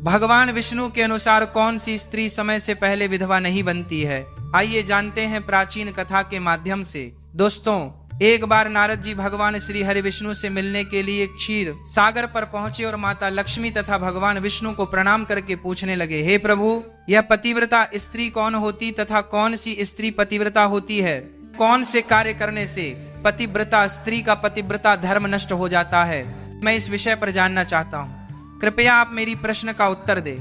भगवान विष्णु के अनुसार कौन सी स्त्री समय से पहले विधवा नहीं बनती है? आइए जानते हैं प्राचीन कथा के माध्यम से। दोस्तों, एक बार नारद जी भगवान श्री हरि विष्णु से मिलने के लिए क्षीर सागर पर पहुंचे और माता लक्ष्मी तथा भगवान विष्णु को प्रणाम करके पूछने लगे, हे प्रभु, यह पतिव्रता स्त्री कौन होती तथा कौन सी स्त्री पतिव्रता होती है? कौन से कार्य करने से पतिव्रता स्त्री का पतिव्रता धर्म नष्ट हो जाता है? मैं इस विषय पर जानना चाहता हूँ, कृपया आप मेरी प्रश्न का उत्तर दें।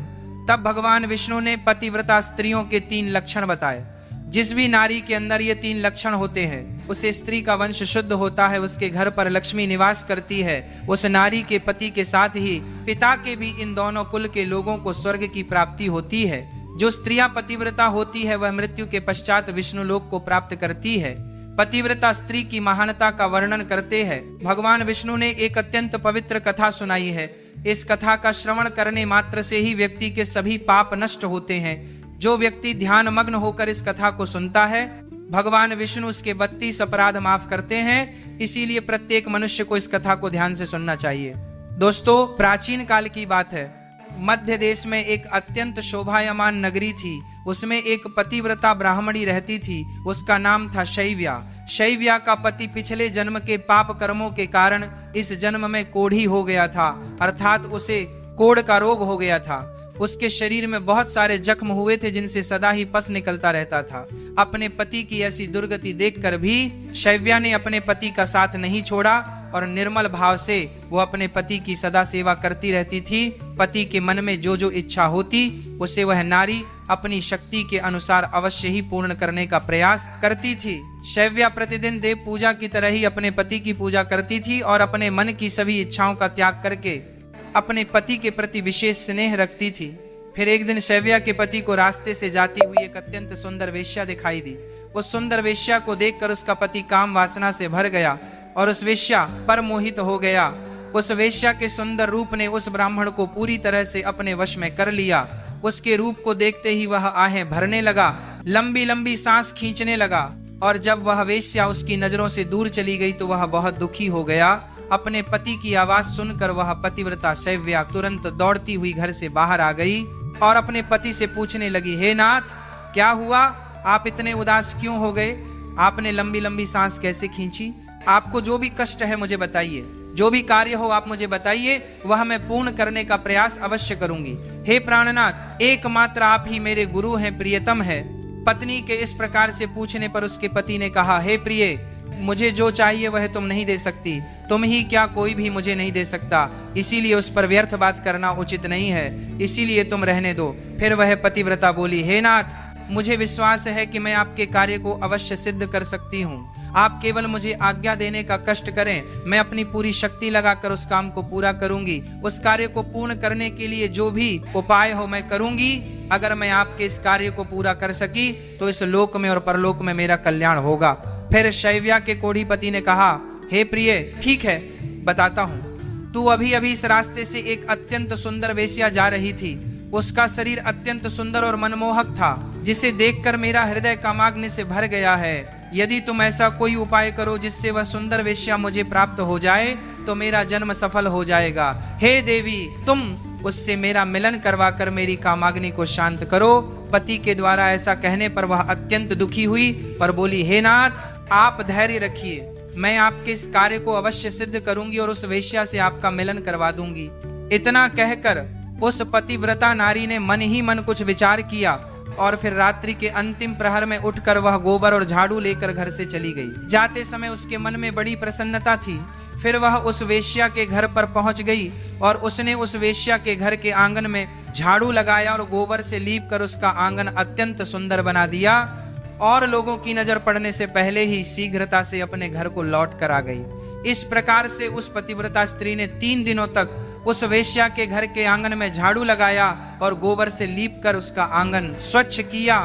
तब भगवान विष्णु ने पतिव्रता स्त्रियों के 3 लक्षण बताए। जिस भी नारी के अंदर ये 3 लक्षण होते हैं, उसे स्त्री का वंश शुद्ध होता है, उसके घर पर लक्ष्मी निवास करती है, उस नारी के पति के साथ ही पिता के भी इन दोनों कुल के लोगों को स्वर्ग की प्राप्ति होती है। जो स्त्रियां पतिव्रता होती है वह मृत्यु के पश्चात विष्णु लोक को प्राप्त करती है। पतिव्रता स्त्री की महानता का वर्णन करते हैं भगवान विष्णु ने एक अत्यंत पवित्र कथा सुनाई है। इस कथा का श्रवण करने मात्र से ही व्यक्ति के सभी पाप नष्ट होते हैं। जो व्यक्ति ध्यान मग्न होकर इस कथा को सुनता है, भगवान विष्णु उसके 32 अपराध माफ करते हैं। इसीलिए प्रत्येक मनुष्य को इस कथा को ध्यान से सुनना चाहिए। दोस्तों, प्राचीन काल की बात है। मध्य देश में एक अत्यंत शोभायमान नगरी थी। उसमें एक पतिव्रता ब्राह्मणी रहती थी। उसका नाम था शैव्या। शैव्या का पति पिछले जन्म के पाप कर्मों के कारण इस जन्म में कोढ़ी हो गया था, अर्थात उसे कोढ़ का रोग हो गया था। उसके शरीर में बहुत सारे जख्म हुए थे जिनसे सदा ही पस निकलता रहता था। अपने पति की ऐसी दुर्गति देखकर भी शैव्या ने अपने पति का साथ नहीं छोड़ा और निर्मल भाव से वो अपने पति की सदा सेवा करती रहती थी। पति के मन में जो जो इच्छा होती उसे वह नारी अपनी शक्ति के अनुसार अवश्य ही पूर्ण करने का प्रयास करती थी। शैव्या प्रतिदिन देव पूजा की तरह ही अपने पति की पूजा करती थी और अपने मन की सभी इच्छाओं का त्याग करके अपने पति के प्रति विशेष स्नेह रखती थी। फिर एक दिन शैव्या के पति को रास्ते से जाती हुई एक अत्यंत सुंदर वेश्या दिखाई दी। उस सुंदर वेश्या को देखकर उसका पति काम वासना से भर गया और उस वेश्या पर मोहित हो गया। उस वेश्या के सुंदर रूप ने उस ब्राह्मण को पूरी तरह से अपने वश में कर लिया। उसके रूप को देखते ही वह आहें भरने लगा, लंबी लंबी सांस खींचने लगा और जब वह वेश्या उसकी नजरों से दूर चली गई तो वह बहुत दुखी हो गया। अपने पति की आवाज सुनकर वह पतिव्रता शैव्या तुरंत दौड़ती हुई घर से बाहर आ गई और अपने पति से पूछने लगी, हे नाथ, क्या हुआ? आप इतने उदास क्यों हो गए? आपने लंबी लंबी सांस कैसे खींची? आपको जो भी कष्ट है मुझे बताइए, जो भी कार्य हो आप मुझे बताइए, वह मैं पूर्ण करने का प्रयास अवश्य करूंगी। हे प्राणनाथ, एकमात्र आप ही मेरे गुरु हैं, प्रियतम है। पत्नी के इस प्रकार से पूछने पर उसके पति ने कहा, हे प्रिय, मुझे जो चाहिए वह तुम नहीं दे सकती, तुम ही क्या कोई भी मुझे नहीं दे सकता, इसीलिए उस पर व्यर्थ बात करना उचित नहीं है, इसीलिए तुम रहने दो। फिर वह पतिव्रता बोली, हे नाथ, मुझे विश्वास है कि मैं आपके कार्य को अवश्य सिद्ध कर सकती हूँ। आप केवल मुझे आज्ञा देने का कष्ट करें, मैं अपनी पूरी शक्ति लगाकर उस काम को पूरा करूंगी। उस कार्य को पूर्ण करने के लिए जो भी उपाय हो मैं करूंगी। अगर मैं आपके इस कार्य को पूरा कर सकी तो इस लोक में और परलोक में मेरा कल्याण होगा। फिर शैव्या के कोढ़ीपति ने कहा, हे प्रिय, ठीक है, बताता हूँ। तू अभी अभी इस रास्ते से एक अत्यंत सुंदर वेश्या जा रही थी। उसका शरीर अत्यंत सुंदर और मनमोहक था, जिसे देखकर मेरा हृदय कामाग्नि से भर गया है। यदि तुम ऐसा कोई उपाय करो जिससे वह सुंदर वेश्या मुझे प्राप्त हो जाए तो मेरा जन्म सफल हो जाएगा। हे देवी, तुम उससे मेरा मिलन करवा कर मेरी कामाग्नि को शांत करो। पति के द्वारा ऐसा कहने पर वह अत्यंत दुखी हुई पर बोली, हे नाथ, आप धैर्य रखिए, मैं आपके इस कार्य को अवश्य सिद्ध करूंगी और उस वेश्या से आपका मिलन करवा दूंगी। इतना कहकर उस पतिव्रता नारी ने मन ही मन कुछ विचार किया और फिर रात्रि के अंतिम प्रहर में उठकर वह गोबर और झाड़ू लेकर घर से चली गई। जाते समय उसके मन में बड़ी प्रसन्नता थी। फिर वह उस वेश्या के घर पर पहुंच गई और उसने उस वेश्या के घर के आंगन में झाड़ू लगाया और गोबर से लीप कर उसका आंगन अत्यंत सुंदर बना दिया और लोगों की नजर पड़ने से पहले ही शीघ्रता से अपने घर को लौट कर आ गई। इस प्रकार से उस पतिव्रता स्त्री ने 3 दिनों तक उस वेश्या के घर के आंगन में झाड़ू लगाया और गोबर से लीप कर उसका आंगन स्वच्छ किया।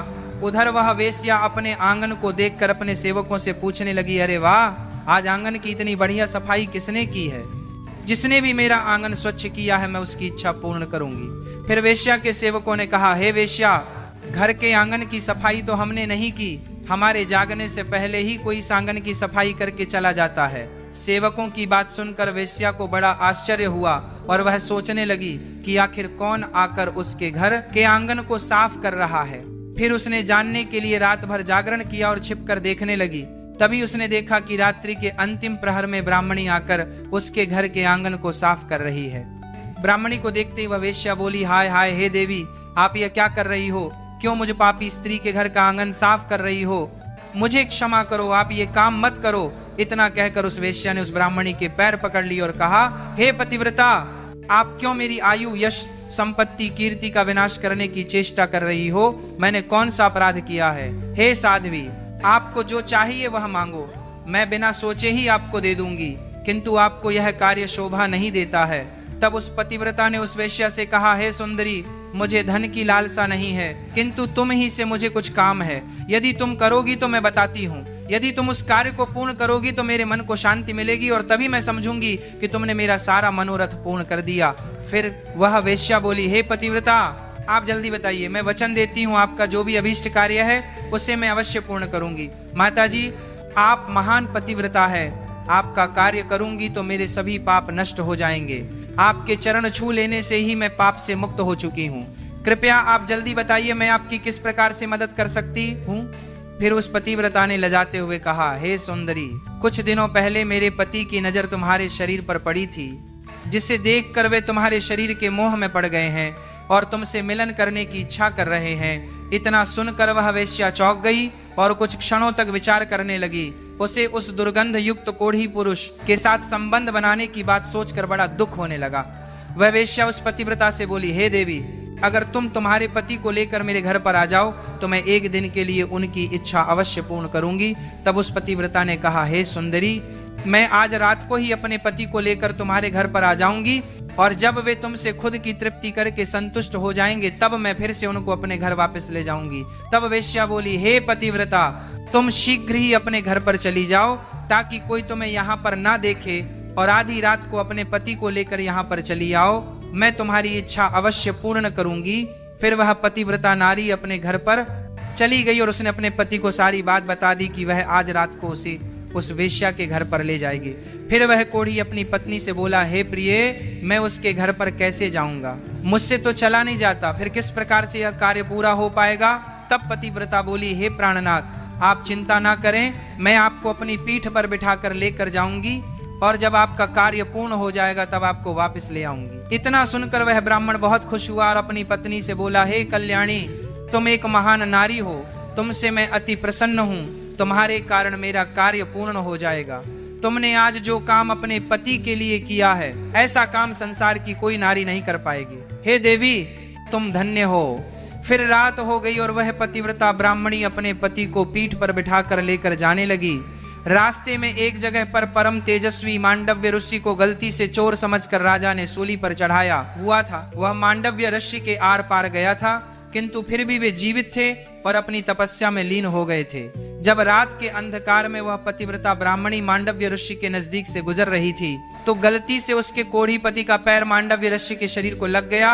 उधर वह वेश्या अपने आंगन को देखकर अपने सेवकों से पूछने लगी, अरे वाह, आज आंगन की इतनी बढ़िया सफाई किसने की है? जिसने भी मेरा आंगन स्वच्छ किया है मैं उसकी इच्छा पूर्ण करूंगी। फिर वेश्या के सेवकों ने कहा, हे वेश्या, घर के आंगन की सफाई तो हमने नहीं की, हमारे जागने से पहले ही कोई इस आंगन की सफाई करके चला जाता है। सेवकों की बात सुनकर वेश्या को बड़ा आश्चर्य हुआ और वह सोचने लगी कि आखिर कौन आकर उसके घर के आंगन को साफ कर रहा है। फिर उसने जानने के लिए रात भर जागरण किया और छिपकर देखने लगी। तभी उसने देखा कि रात्रि के अंतिम प्रहर में ब्राह्मणी आकर उसके घर के आंगन को साफ कर रही है। ब्राह्मणी को देखते ही वह वेश्या बोली, हाय हाय, हे देवी, आप यह क्या कर रही हो? क्यों मुझ पापी स्त्री के घर का आंगन साफ कर रही हो? मुझे क्षमा करो, आप ये काम मत करो। इतना कहकर उस वेश्या ने उस ब्राह्मणी के पैर पकड़ लिए और कहा, हे पतिव्रता, आप क्यों मेरी आयु, यश, संपत्ति, कीर्ति का विनाश करने की चेष्टा कर रही हो? मैंने कौन सा अपराध किया है? हे साध्वी, आपको जो चाहिए वह मांगो, मैं बिना सोचे ही आपको दे दूंगी, किंतु आपको यह कार्य शोभा नहीं देता है। तब उस पतिव्रता ने उस वेश्या से कहा, हे सुंदरी, मुझे धन की लालसा नहीं है, किंतु तुम ही से मुझे कुछ काम है। यदि तुम करोगी तो मैं बताती हूँ। यदि तुम उस कार्य को पूर्ण करोगी तो मेरे मन को शांति मिलेगी और तभी मैं समझूंगी कि तुमने मेरा सारा मनोरथ पूर्ण कर दिया। फिर वह वेश्या बोली, हे पतिव्रता, आप जल्दी बताइए, मैं वचन देती हूँ आपका जो भी अभीष्ट कार्य है उसे मैं अवश्य पूर्ण करूंगी। माताजी, आप महान पतिव्रता है, आपका कार्य करूंगी तो मेरे सभी पाप नष्ट हो जाएंगे। आपके चरण छू लेने से ही मैं पाप से मुक्त हो चुकी हूँ। कृपया आप जल्दी बताइए, मैं आपकी किस प्रकार से मदद कर सकती हूँ? फिर उस पतिव्रता ने लजाते हुए कहा, हे सुंदरी, कुछ दिनों पहले मेरे पति की नजर तुम्हारे शरीर पर पड़ी थी, जिसे देखकर वे तुम्हारे शरीर के मोह में पड़ गए हैं और तुमसे मिलन करने की इच्छा कर रहे हैं। इतना सुनकर वह वेश्या चौंक गई और कुछ क्षणों तक विचार करने लगी। उसे उस दुर्गंध युक्त कोढ़ी पुरुष के साथ संबंध बनाने की बात सोचकर बड़ा दुख होने लगा। वह वेश्या उस पतिव्रता से बोली, हे देवी, अगर तुम तुम्हारे पति को लेकर मेरे घर पर आ जाओ तो मैं एक दिन के लिए उनकी इच्छा अवश्य पूर्ण करूंगी। तब उस पतिव्रता ने कहा, हे सुंदरी, मैं आज रात को ही अपने पति को लेकर तुम्हारे घर पर आ जाऊंगी और जब वे तुमसे खुद की तृप्ति करके संतुष्ट हो जाएंगे तब मैं फिर से उनको अपने घर वापस ले जाऊंगी। तब वेश्या बोली, हे पतिव्रता, तुम शीघ्र ही अपने घर पर चली जाओ ताकि कोई तुम्हें यहाँ पर ना देखे और आधी रात को अपने पति को लेकर यहाँ पर चली आओ, मैं तुम्हारी इच्छा अवश्य पूर्ण करूंगी। फिर वह पतिव्रता नारी अपने घर पर चली गई और उसने अपने पति को सारी बात बता दी कि वह आज रात को उसे उस वेश्या के घर पर ले जाएगी। फिर वह कोढ़ी अपनी पत्नी से बोला, हे प्रिय, मैं उसके घर पर कैसे जाऊंगा? मुझसे तो चला नहीं जाता, फिर किस प्रकार से यह कार्य पूरा हो पाएगा? तब पतिव्रता बोली, हे प्राणनाथ, आप चिंता ना करें, मैं आपको अपनी पीठ पर बिठाकर लेकर जाऊंगी और जब आपका कार्य पूर्ण हो जाएगा तब आपको वापस ले आऊंगी। इतना सुनकर वह ब्राह्मण बहुत खुश हुआ और अपनी पत्नी से बोला, हे कल्याणी, तुम एक महान नारी हो, तुमसे मैं अति प्रसन्न हूँ, तुम्हारे कारण मेरा कार्य पूर्ण हो जाएगा। तुमने आज जो काम अपने पति के लिए किया है ऐसा काम संसार की कोई नारी नहीं कर पाएगी। हे देवी, तुम धन्य हो। फिर रात हो गई और वह पतिव्रता ब्राह्मणी अपने पति को पीठ पर बिठाकर लेकर जाने लगी। रास्ते में एक जगह पर परम तेजस्वी मांडव्य ऋषि को गलती से चोर समझकर राजा ने सूली पर चढ़ाया हुआ था। वह मांडव्य ऋषि के आर पार गया था, किंतु फिर भी वे जीवित थे और अपनी तपस्या में लीन हो गए थे। जब रात के अंधकार में वह पतिव्रता ब्राह्मणी मांडव्य ऋषि के नजदीक से गुजर रही थी तो गलती से उसके कोढ़ी पति का पैर मांडव्य ऋषि के शरीर को लग गया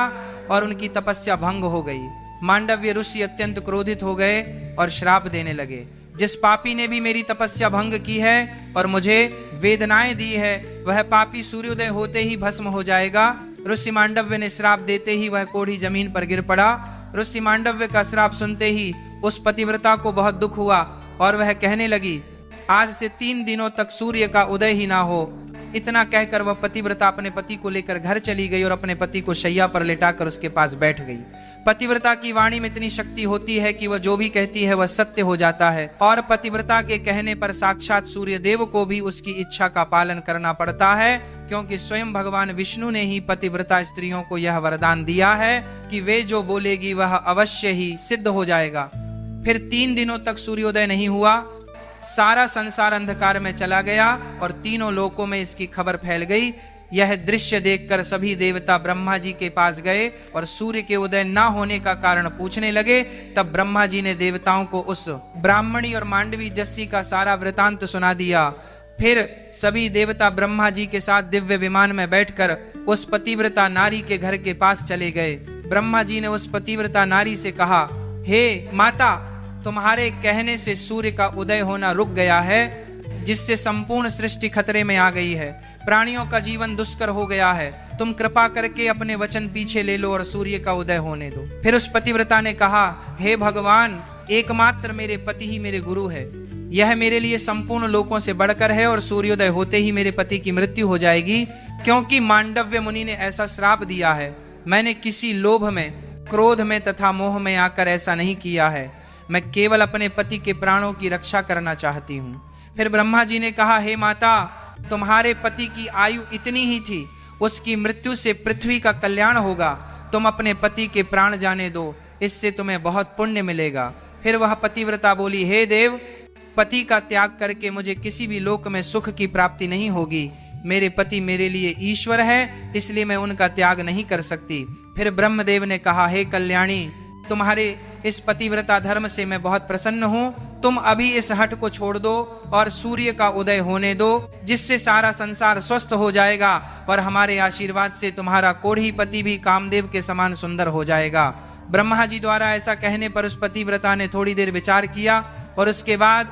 और उनकी तपस्या भंग हो गई। मांडव्य ऋषि अत्यंत क्रोधित हो गए और श्राप देने लगे, जिस पापी ने भी मेरी तपस्या भंग की है और मुझे वेदनाएं दी है वह पापी सूर्योदय होते ही भस्म हो जाएगा। ऋषि मांडव्य ने श्राप देते ही वह कोढ़ी जमीन पर गिर पड़ा। ऋषि मांडव्य का श्राप सुनते ही उस पतिव्रता को बहुत दुख हुआ और वह कहने लगी, आज से 3 दिनों तक सूर्य का उदय ही ना हो। इतना कहकर वह पतिव्रता अपने पति को लेकर घर चली गई और अपने पति को शैया पर लेटाकर उसके पास बैठ गई। पतिव्रता की वाणी में इतनी शक्ति होती है कि वह जो भी कहती है वह सत्य हो जाता है और पतिव्रता के कहने पर साक्षात सूर्य देव को भी उसकी इच्छा का पालन करना पड़ता है, क्योंकि स्वयं भगवान विष्णु ने ही पतिव्रता स्त्रियों को यह वरदान दिया है कि वे जो बोलेगी वह अवश्य ही सिद्ध हो जाएगा। फिर 3 दिनों तक सूर्योदय नहीं हुआ। सारा संसार अंधकार में चला गया और तीनों लोकों में इसकी खबर फैल गई। यह दृश्य देखकर सभी देवता ब्रह्मा जी के पास गए और सूर्य के उदय न होने का कारण पूछने लगे। तब ब्रह्मा जी ने देवताओं को उस ब्राह्मणी और मांडवी जस्सी का सारा वृतांत सुना दिया। फिर सभी देवता ब्रह्मा जी के साथ दिव्य विमान में बैठकर उस पतिव्रता नारी के घर के पास चले गए। ब्रह्मा जी ने उस पतिव्रता नारी से कहा, हे माता, तुम्हारे कहने से सूर्य का उदय होना रुक गया है। जिससे संपूर्ण सृष्टि खतरे में आ गई है। प्राणियों का जीवन दुष्कर हो गया है। तुम कृपा करके अपने वचन पीछे ले लो और सूर्य का उदय होने दो। फिर उस पतिव्रता ने कहा, हे भगवान, एकमात्र मेरे पति ही मेरे गुरु है। यह मेरे लिए संपूर्ण लोकों से बढ़कर है और सूर्योदय होते ही मेरे पति की मृत्यु हो जाएगी, क्योंकि मांडव्य मुनि ने ऐसा श्राप दिया है। मैंने किसी लोभ में, क्रोध में तथा मोह में आकर ऐसा नहीं किया है। मैं केवल अपने पति के प्राणों की रक्षा करना चाहती हूँ। फिर ब्रह्मा जी ने कहा, हे माता, तुम्हारे पति की आयु इतनी ही थी, उसकी मृत्यु से पृथ्वी का कल्याण होगा। तुम अपने पति के प्राण जाने दो, इससे तुम्हें बहुत पुण्य मिलेगा। फिर वह पतिव्रता बोली, हे देव, पति का त्याग करके मुझे किसी भी लोक में सुख की प्राप्ति नहीं होगी। मेरे पति मेरे लिए ईश्वर है, इसलिए मैं उनका त्याग नहीं कर सकती। फिर ब्रह्मदेव ने कहा, हे कल्याणी, तुम्हारे इस पतिव्रता धर्म से मैं बहुत प्रसन्न हूँ। तुम अभी इस हठ को छोड़ दो और सूर्य का उदय होने दो, जिससे सारा संसार स्वस्थ हो जाएगा और हमारे आशीर्वाद से तुम्हारा कोढ़ी पति भी कामदेव के समान सुंदर हो जाएगा। ब्रह्मा जी द्वारा ऐसा कहने पर उस पतिव्रता ने थोड़ी देर विचार किया और उसके बाद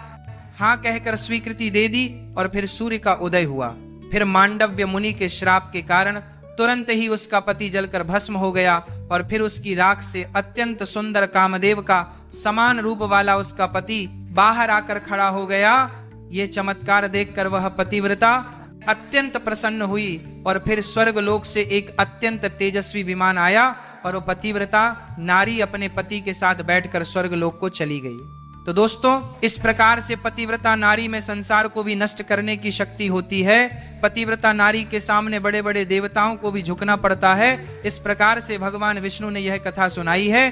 हाँ कहकर स्वीकृति दे दी और फिर सूर्य का उदय हुआ। फिर मांडव्य मुनि के श्राप के कारण तुरंत ही उसका पति जलकर भस्म हो गया और फिर उसकी राख से अत्यंत सुंदर कामदेव का समान रूप वाला उसका पति बाहर आकर खड़ा हो गया। ये चमत्कार देखकर वह पतिव्रता अत्यंत प्रसन्न हुई और फिर स्वर्ग लोक से एक अत्यंत तेजस्वी विमान आया और वो पतिव्रता नारी अपने पति के साथ बैठकर स्वर्ग लोक को चली गई। तो दोस्तों, इस प्रकार से पतिव्रता नारी में संसार को भी नष्ट करने की शक्ति होती है। पतिव्रता नारी के सामने बड़े बड़े देवताओं को भी झुकना पड़ता है। इस प्रकार से भगवान विष्णु ने यह कथा सुनाई है।